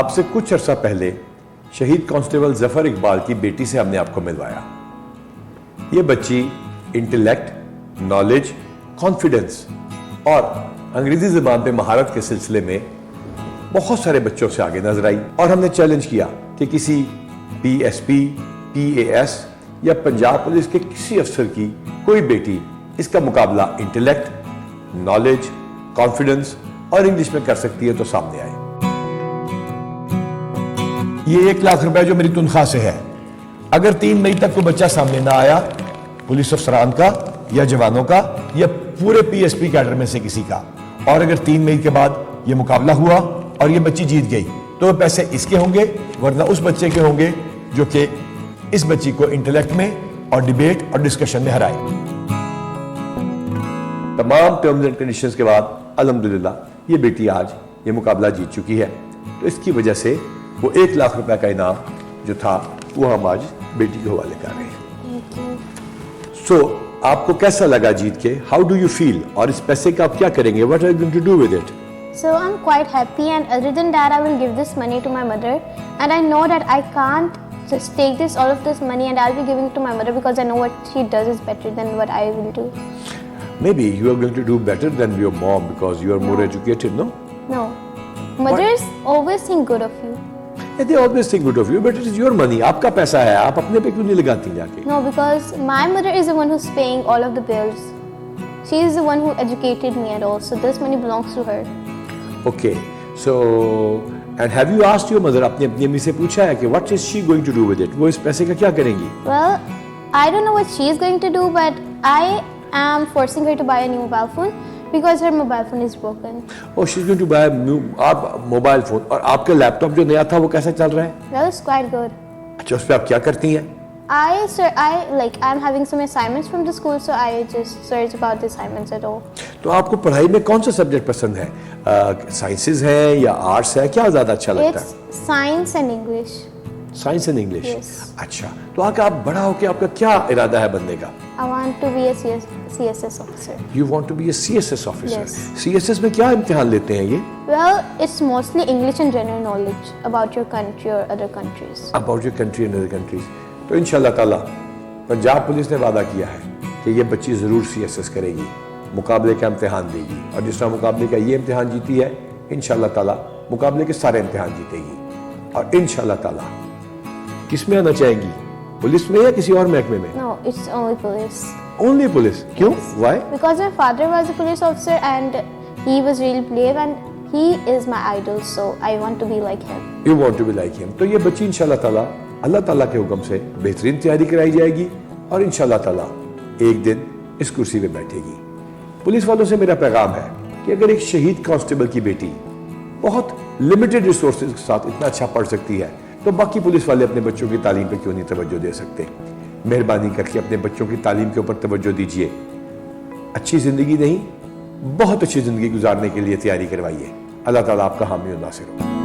اب سے کچھ عرصہ پہلے شہید کانسٹیبل ظفر اقبال کی بیٹی سے ہم نے آپ کو ملوایا. یہ بچی انٹلیکٹ، نالج، کانفیڈنس اور انگریزی زبان پہ مہارت کے سلسلے میں بہت سارے بچوں سے آگے نظر آئی، اور ہم نے چیلنج کیا کہ کسی P S P, P A S یا پنجاب پولیس کے کسی افسر کی کوئی بیٹی اس کا مقابلہ انٹلیکٹ، نالج، کانفیڈنس اور انگلش میں کر سکتی ہے تو سامنے آئے. یہ 1 لاکھ روپے جو میری تنخواہ سے ہے، اگر 3 مئی تک کوئی بچہ سامنے نہ آیا پولیس افسران کا یا جوانوں کا یا پورے پی ایس پی کیڈر میں سے کسی کا، اور اگر 3 مئی کے بعد یہ مقابلہ ہوا اور یہ بچی جیت گئی تو پیسے اس کے ہوں گے، ورنہ اس بچے کے ہوں گے جو کہ اس بچی کو انٹلیکٹ میں اور ڈیبیٹ اور ڈسکشن میں ہرائے. تمام ٹرمز اینڈ کنڈیشنز کے بعد الحمدللہ یہ بیٹی آج یہ مقابلہ جیت چکی ہے. تو اس کی وجہ سے وہ 1 لاکھ روپے کا انعام جو تھا وہ ہم آج بیٹی کے حوالے کر رہے ہیں. سو آپ کو کیسا لگا جیت کے؟ How do you feel? اور اس پیسے کا آپ کیا کریں گے؟ What are you going to do with it? So I'm quite happy, and other than that I will give this money to my mother, and I know that I can't just take all of this money and I'll be giving it to my mother because I know what she does is better than what I will do. Maybe you are going to do better than your mom because you are more educated, no? No. Mothers always think good of you. They always think good of you, but it is your money. آپ کا پیسہ ہے، آپ اپنے پہ کیوں نہیں لگاتی جا کے؟ No, because my mother is the one who's paying all of the bills. She is the one who educated me and all, so this money belongs to her. Okay, so and have you asked your mother؟ اپنی امی سے پوچھا ہے کہ what is she going to do with it؟ وہ اس پیسے کا کیا کریں گی؟ Well, I don't know what she is going to do, but I am forcing her to buy a new mobile phone because her mobile phone is broken. Oh, she's going to buy a new mobile phone. اور آپ کا لیپ top جو نیا تھا وہ کیسا چل رہا ہے؟ Well, it's quite good. اچھا، اس پہ آپ کیا کرتی ہیں؟ I'm having some assignments from the school, so I just search about the assignments at all. تو آپ کو پڑھائی میں کون سا سبجیکٹ پسند ہے؟ سائنسز ہیں یا آرٹس ہے؟ کیا زیادہ اچھا لگتا ہے؟ It's science and English. Science and English. Yes. اچھا، تو آپ بڑا ہو کے آپ کا کیا ارادہ ہے بننے کا؟ I want to be a CSS officer. You want to be a CSS officer. Yes. CSS میں کیا امتحان لیتے ہیں یہ؟ Well, it's mostly English and general knowledge about your country or other countries. About your country and other countries. تو انشاءاللہ تعالیٰ Punjab police نے وعدہ کیا ہے کہ یہ بچی ضرور CSS کرے گی، مقابلے کا امتحان دے گی، اور جس طرح مقابلے کا یہ امتحان جیتی ہے انشاءاللہ تعالیٰ مقابلے کے سارے امتحان جیتے گی. اور انشاءاللہ تعالیٰ کس میں آنا چاہیں گی؟ پولیس میں یا کسی اور محکمے میں؟ No, it's only police. Only police. کیوں؟ Why? Because my father was a police officer and he was really brave and he is my idol, so I want to be like him. You want to be like him. تو یہ بچی انشاءاللہ تعالیٰ اللہ تعالیٰ کے حکم سے بہترین تیاری کرائی جائے گی اور انشاءاللہ تعالیٰ ایک دن اس کرسی پہ بیٹھے گی. پولیس والوں سے میرا پیغام ہے کہ اگر ایک شہید کانسٹیبل کی بیٹی بہت لمیٹڈ ریسورسز کے ساتھ اتنا اچھا پڑھ سکتی ہے تو باقی پولیس والے اپنے بچوں کی تعلیم پہ کیوں نہیں توجہ دے سکتے؟ مہربانی کر کے اپنے بچوں کی تعلیم کے اوپر توجہ دیجیے. اچھی زندگی نہیں، بہت اچھی زندگی گزارنے کے لیے تیاری کروائیے. اللہ تعالیٰ آپ کا حامی و ناصر ہو.